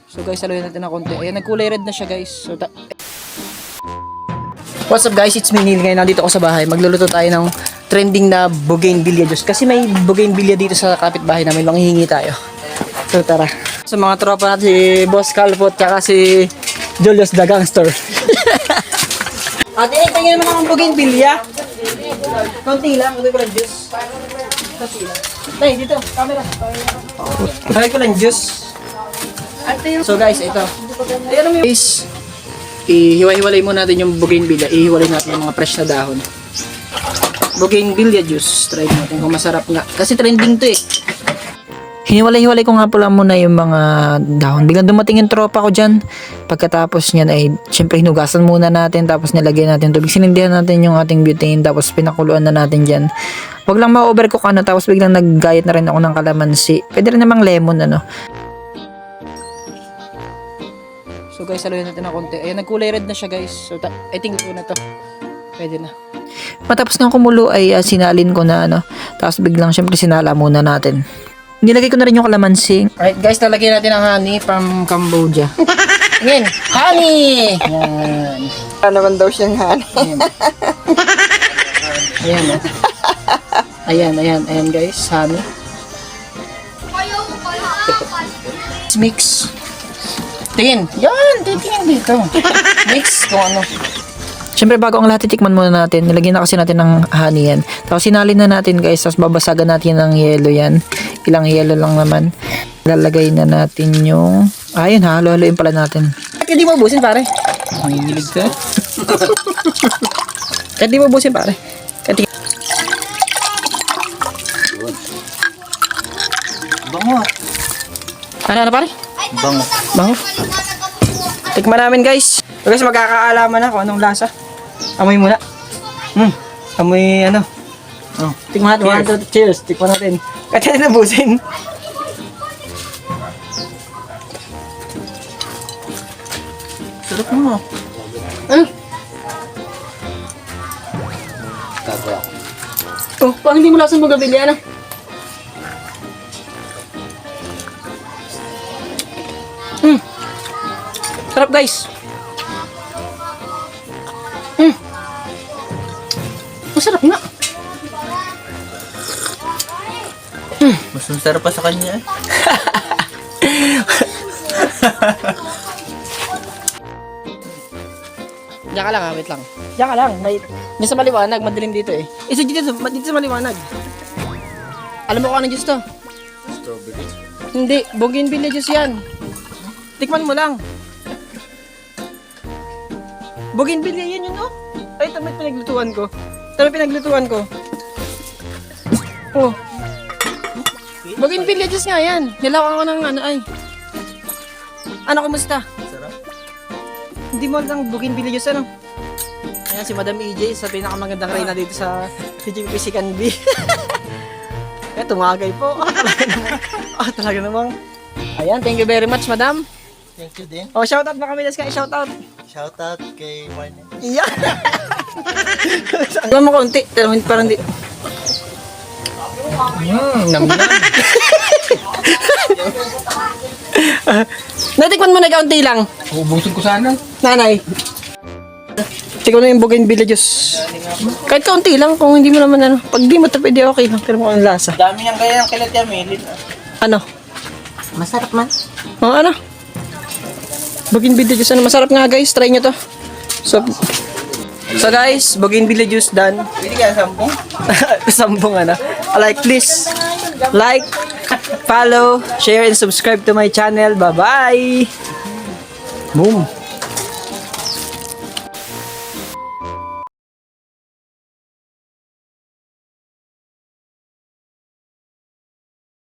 So guys, haluin natin ng konti. Ayan, nagkulay red na siya guys. So, what's up guys, it's me Neil. Ngayon nandito ako sa bahay. Magluluto tayo ng trending na bougainvillea juice. Kasi may bougainvillea dito sa kapitbahay namin. Manghihingi tayo. So tara. Sa mga tropa natin, si Boss Calvot, tsaka si Julius the Gangster. Ate, tingnan naman ang bougainvillea. Konti lang, hindi ko lang juice. Konti lang. Tay, dito, camera. Try ko lang juice. So guys, ito. Ayan mo guys. Ihiwa-hiwalay muna natin yung bougainvillea. Ihiwalay natin yung mga fresh na dahon. Bougainvillea juice. Try natin kung masarap nga. Kasi trending to eh. Hiniwalay-hiwalay ko nga pala muna yung mga dahon. Biglang dumating yung tropa ko dyan. Pagkatapos niyan ay syempre hinugasan muna natin. Tapos nilagyan natin tubig. Sinindihan natin yung ating butane. Tapos pinakuluan na natin dyan. Huwag lang ma-overcook ano. Tapos biglang naggayat na rin ako ng kalamansi. Pwede rin namang lemon ano. So guys, haluin natin ng konti. Ayan, nagkulay red na siya guys. So I think ito na to. Pwede na. Matapos ng kumulo ay sinalin ko na ano. Tapos biglang syempre sinala muna natin. Nilagay ko na rin yung kalamansi. Alright guys, lalagyan natin ang honey from Cambodia. Ngayon, honey! Yan. Ano naman daw siyang honey? Ayan. Ayan guys, honey. Mix. Tingin. Yan, titingin dito. Mix kung ano. Siyempre bago ang lahat titikman muna natin, nilagyan na kasi natin ng honey yan. Tapos sinalin na natin guys, tapos babasagan natin ng yelo yan. Ilang yelo lang naman. Lalagay na natin yung... Ayun, halo-haloin pala natin. Kahit di mo ubusin pare. Nangingilig ka. Kahit di mo ubusin pare. Kahit... Bango. Ano pare? Bango. Tikman namin guys. So guys, magkakaalaman na kung anong lasa. Amoy muna. Amoy ano. Oh, tikman natin. Cheers. Tikman natin. Kahit natin nabusin. Sarap mo. Oh, parang hindi mo lasang bougainvillea na. Sarap guys. Masarap nga. Mas masarap pa sa kanya. Diyan ka lang ha, wait lang. Diyan ka lang. May sa maliwanag, madilim dito eh. Isa dito sa maliwanag. Alam mo kung anong juice to? Strawberry. Hindi, bougainvillea juice yan. Tikman mo lang. Bougainvillea yan yun, oh. Ay, ito may pinaglutuan ko. Oh. Bougainvillea juice nga yan. Nilawan ko ng ano, ay. Ano, kumusta? Sarap. Hindi mo lang bougainvillea juice, ano? Ayan, si Madam EJ sa pinakamagandang reyna dito sa TGPC Canby. Eh, tumagay po. Talaga namang. Ayan, thank you very much, Madam. Thank you din. Oh, shoutout na kami, Sky. Shoutout. Shoutout kay Marnie. Yeah. Alam mo konti, pero parang di. Namnan. Natikman mo na kaunti lang. Ubusin ko sana. Nanay. Tikman mo yung bougainvillea juice. Kahit kaunti lang, kung hindi mo naman ano. Pag di mo ito pwede, okay lang. Pero mukhang lasa. Dami niyang kaya ng kilat yan, Melin. Ano? Masarap man. Oh, ano? Bougainvillea juice. Ano? Masarap nga guys. Try nyo to. So guys, bougainvillea juice done. Pwede kaya sampung? Sambong ano. Like please. Like, follow, share, and subscribe to my channel. Bye-bye. Boom.